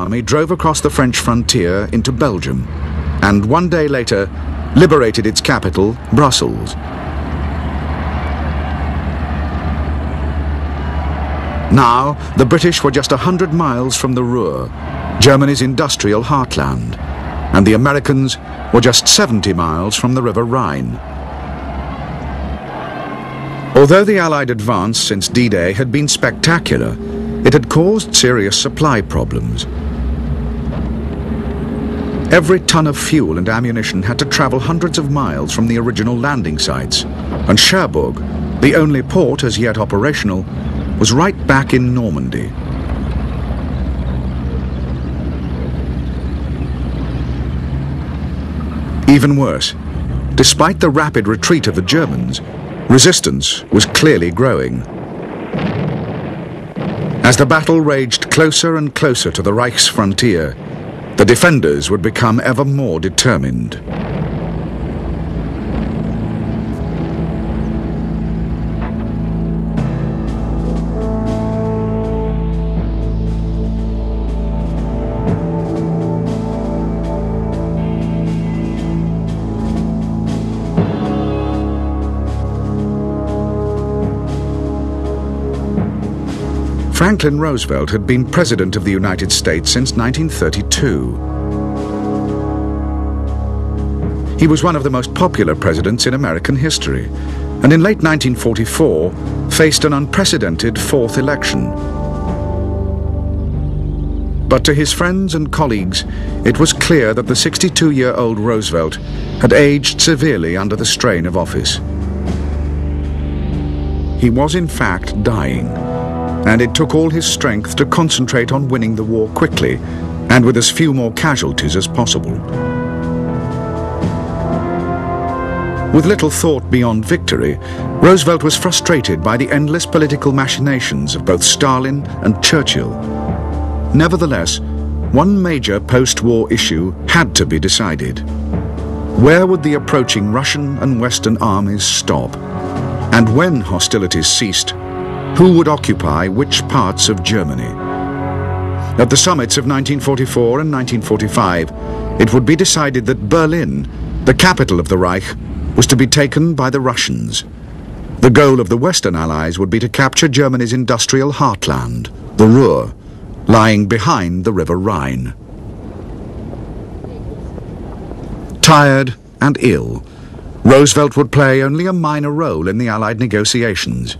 army drove across the French frontier into Belgium, and 1 day later liberated its capital, Brussels. Now, the British were just 100 miles from the Ruhr, Germany's industrial heartland, and the Americans were just 70 miles from the River Rhine. Although the Allied advance since D-Day had been spectacular, it had caused serious supply problems. Every ton of fuel and ammunition had to travel hundreds of miles from the original landing sites, and Cherbourg, the only port as yet operational, was right back in Normandy. Even worse, despite the rapid retreat of the Germans, resistance was clearly growing. As the battle raged closer and closer to the Reich's frontier, the defenders would become ever more determined. Franklin Roosevelt had been President of the United States since 1932. He was one of the most popular presidents in American history, and in late 1944 faced an unprecedented fourth election. But to his friends and colleagues, it was clear that the 62-year-old Roosevelt had aged severely under the strain of office. He was in fact dying, and it took all his strength to concentrate on winning the war quickly and with as few more casualties as possible. With little thought beyond victory, Roosevelt was frustrated by the endless political machinations of both Stalin and Churchill. Nevertheless, one major post-war issue had to be decided. Where would the approaching Russian and Western armies stop? And when hostilities ceased, who would occupy which parts of Germany? At the summits of 1944 and 1945, it would be decided that Berlin, the capital of the Reich, was to be taken by the Russians. The goal of the Western Allies would be to capture Germany's industrial heartland, the Ruhr, lying behind the River Rhine. Tired and ill, Roosevelt would play only a minor role in the Allied negotiations,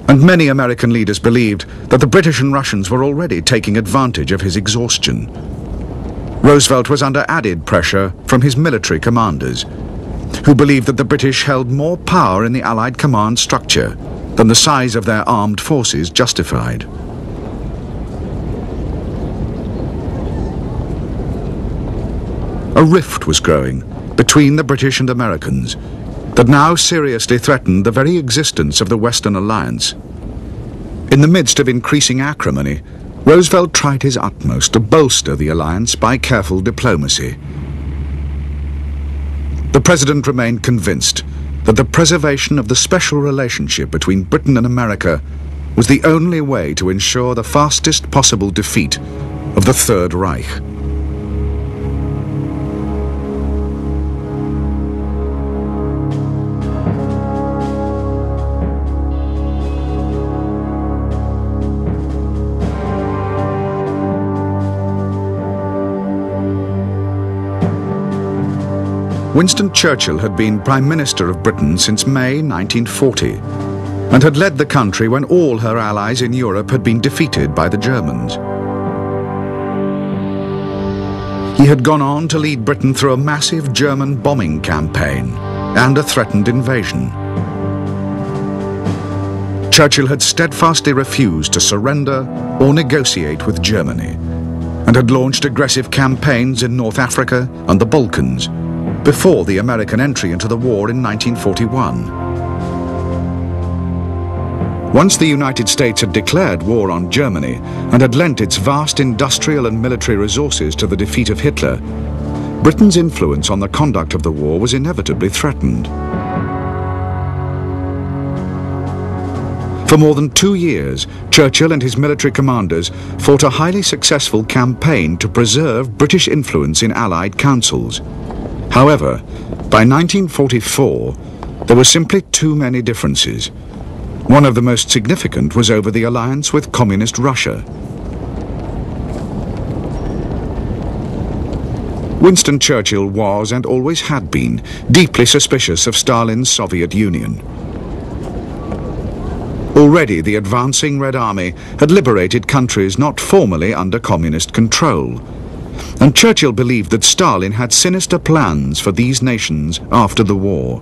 and many American leaders believed that the British and Russians were already taking advantage of his exhaustion. Roosevelt was under added pressure from his military commanders, who believed that the British held more power in the Allied command structure than the size of their armed forces justified. A rift was growing between the British and Americans that now seriously threatened the very existence of the Western Alliance. In the midst of increasing acrimony, Roosevelt tried his utmost to bolster the alliance by careful diplomacy. The president remained convinced that the preservation of the special relationship between Britain and America was the only way to ensure the fastest possible defeat of the Third Reich. Winston Churchill had been Prime Minister of Britain since May 1940 and had led the country when all her allies in Europe had been defeated by the Germans. He had gone on to lead Britain through a massive German bombing campaign and a threatened invasion. Churchill had steadfastly refused to surrender or negotiate with Germany and had launched aggressive campaigns in North Africa and the Balkans before the American entry into the war in 1941. Once the United States had declared war on Germany and had lent its vast industrial and military resources to the defeat of Hitler, Britain's influence on the conduct of the war was inevitably threatened. For more than 2 years, Churchill and his military commanders fought a highly successful campaign to preserve British influence in Allied councils. However, by 1944, there were simply too many differences. One of the most significant was over the alliance with Communist Russia. Winston Churchill was, and always had been, deeply suspicious of Stalin's Soviet Union. Already the advancing Red Army had liberated countries not formally under communist control, and Churchill believed that Stalin had sinister plans for these nations after the war.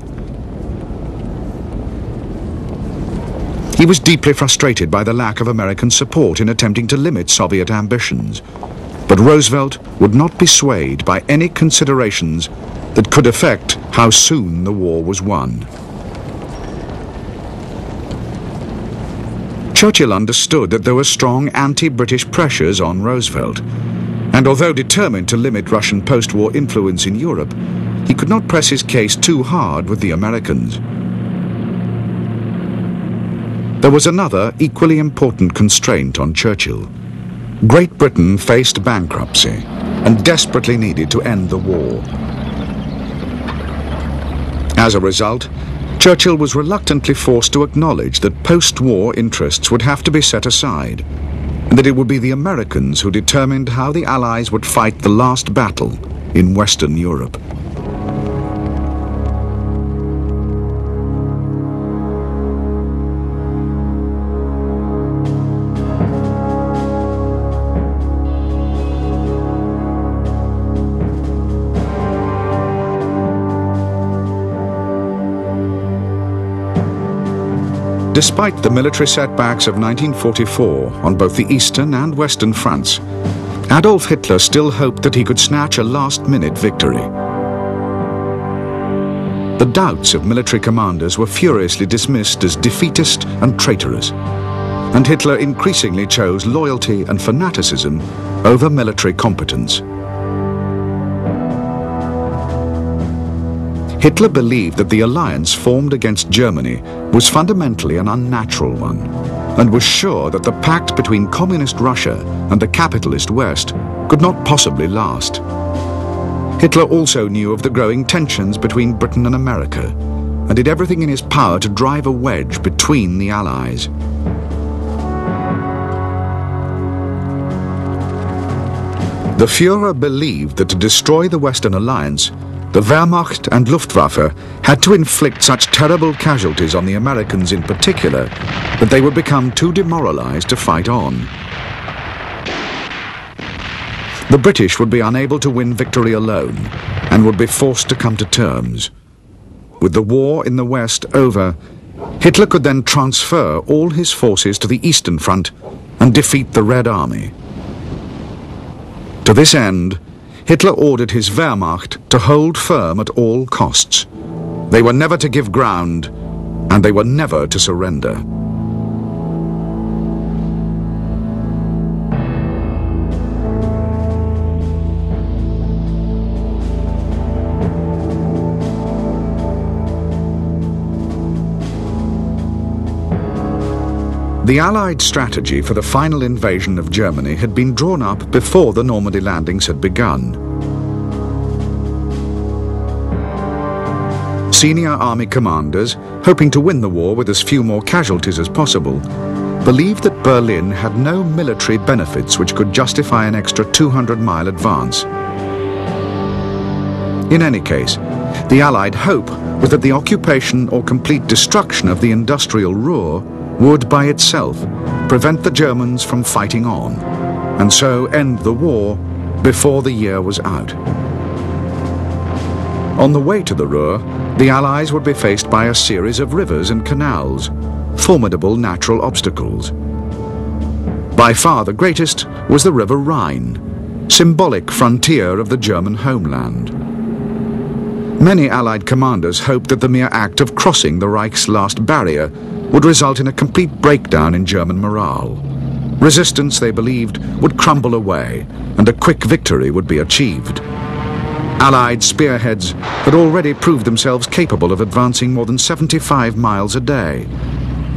He was deeply frustrated by the lack of American support in attempting to limit Soviet ambitions. But Roosevelt would not be swayed by any considerations that could affect how soon the war was won. Churchill understood that there were strong anti-British pressures on Roosevelt, and although determined to limit Russian post-war influence in Europe, he could not press his case too hard with the Americans. There was another equally important constraint on Churchill. Great Britain faced bankruptcy and desperately needed to end the war. As a result, Churchill was reluctantly forced to acknowledge that post-war interests would have to be set aside, and that it would be the Americans who determined how the Allies would fight the last battle in Western Europe. Despite the military setbacks of 1944 on both the Eastern and Western fronts, Adolf Hitler still hoped that he could snatch a last-minute victory. The doubts of military commanders were furiously dismissed as defeatist and traitorous, and Hitler increasingly chose loyalty and fanaticism over military competence. Hitler believed that the alliance formed against Germany was fundamentally an unnatural one, and was sure that the pact between communist Russia and the capitalist West could not possibly last. Hitler also knew of the growing tensions between Britain and America, and did everything in his power to drive a wedge between the Allies. The Führer believed that to destroy the Western alliance, the Wehrmacht and Luftwaffe had to inflict such terrible casualties on the Americans in particular that they would become too demoralized to fight on. The British would be unable to win victory alone and would be forced to come to terms. With the war in the West over, Hitler could then transfer all his forces to the Eastern Front and defeat the Red Army. To this end, Hitler ordered his Wehrmacht to hold firm at all costs. They were never to give ground, and they were never to surrender. The Allied strategy for the final invasion of Germany had been drawn up before the Normandy landings had begun. Senior army commanders, hoping to win the war with as few more casualties as possible, believed that Berlin had no military benefits which could justify an extra 200-mile advance. In any case, the Allied hope was that the occupation or complete destruction of the industrial Ruhr would by itself prevent the Germans from fighting on, and so end the war before the year was out. On the way to the Ruhr, the Allies would be faced by a series of rivers and canals, formidable natural obstacles. By far the greatest was the River Rhine, symbolic frontier of the German homeland. Many Allied commanders hoped that the mere act of crossing the Reich's last barrier would result in a complete breakdown in German morale. Resistance, they believed, would crumble away, and a quick victory would be achieved. Allied spearheads had already proved themselves capable of advancing more than 75 miles a day,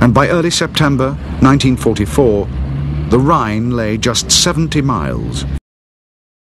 and by early September 1944, the Rhine lay just 70 miles